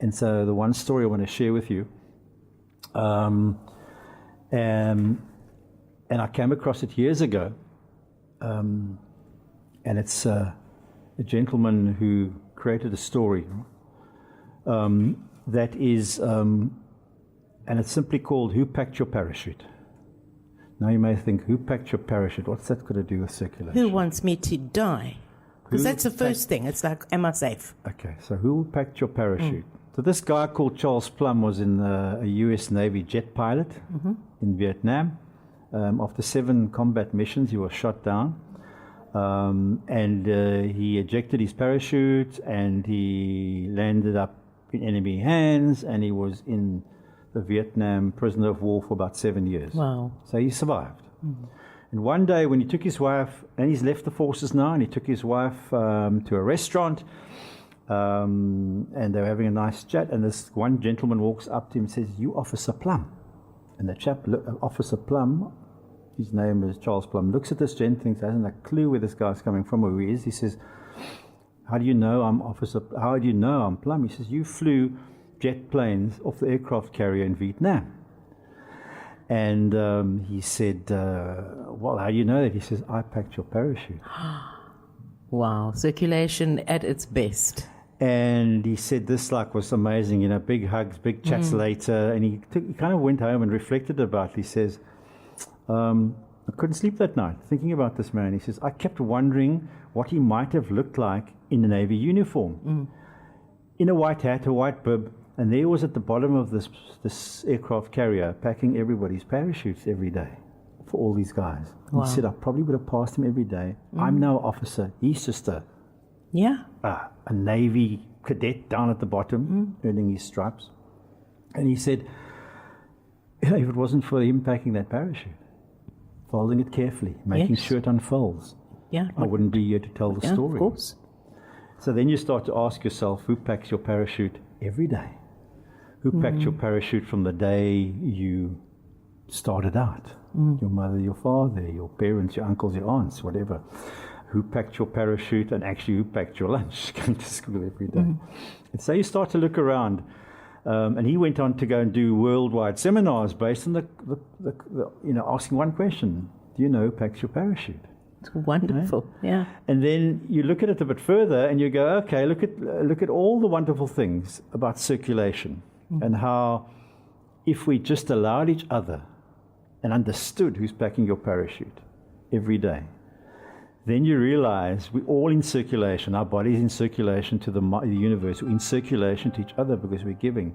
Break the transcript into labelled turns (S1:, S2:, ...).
S1: And so the one story I want to share with you, and I came across it years ago, and it's a gentleman who created a story that is, and it's simply called "Who Packed Your Parachute?" Now you may think, who packed your parachute? What's that got to do with circulation?
S2: Who wants me to die? Because that's the first thing. It's like, am I safe?
S1: Okay, so who packed your parachute? So this guy called Charles Plum was in a US Navy jet pilot in Vietnam. After 7 combat missions, he was shot down. And he ejected his parachute and he landed up in enemy hands, and he was in the Vietnam prisoner of war for about 7 years.
S2: Wow.
S1: So he survived. And one day when he took his wife, and he's left the forces now, and he took his wife to a restaurant, and they were having a nice chat, and this one gentleman walks up to him and says, "You Officer Plum." And the chap, Officer Plum, his name is Charles Plum, looks at this gentleman, hasn't a clue where this guy's coming from or who he is. He says, how do you know I'm Plum? He says, "You flew jet planes off the aircraft carrier in Vietnam." And he said, well, how do you know that? He says, "I packed your parachute."
S2: Wow, circulation at its best.
S1: And he said this was amazing, big hugs, big chats later. And he kind of went home and reflected about it. He says, I couldn't sleep that night thinking about this man. He says, I kept wondering what he might have looked like in a Navy uniform, in a white hat, a white bib. And there was at the bottom of this aircraft carrier packing everybody's parachutes every day for all these guys. Wow. He said, I probably would have passed him every day. I'm now an officer. He's just a Navy cadet down at the bottom, earning his stripes. And he said, if it wasn't for him packing that parachute, folding it carefully, making sure it unfolds, I wouldn't be here to tell the story.
S2: Of course.
S1: So then you start to ask yourself, who packs your parachute every day? Who packed your parachute from the day you started out? Your mother, your father, your parents, your uncles, your aunts, whatever. Who packed your parachute, and actually who packed your lunch going to school every day? And so you start to look around. And he went on to go and do worldwide seminars based on the asking one question: do you know who packs your parachute?
S2: It's wonderful,
S1: right? And then you look at it a bit further, and you go, okay, look at all the wonderful things about circulation, and how if we just allowed each other and understood who's packing your parachute every day, then you realize we're all in circulation. Our body's in circulation to the universe. We're in circulation to each other because we're giving.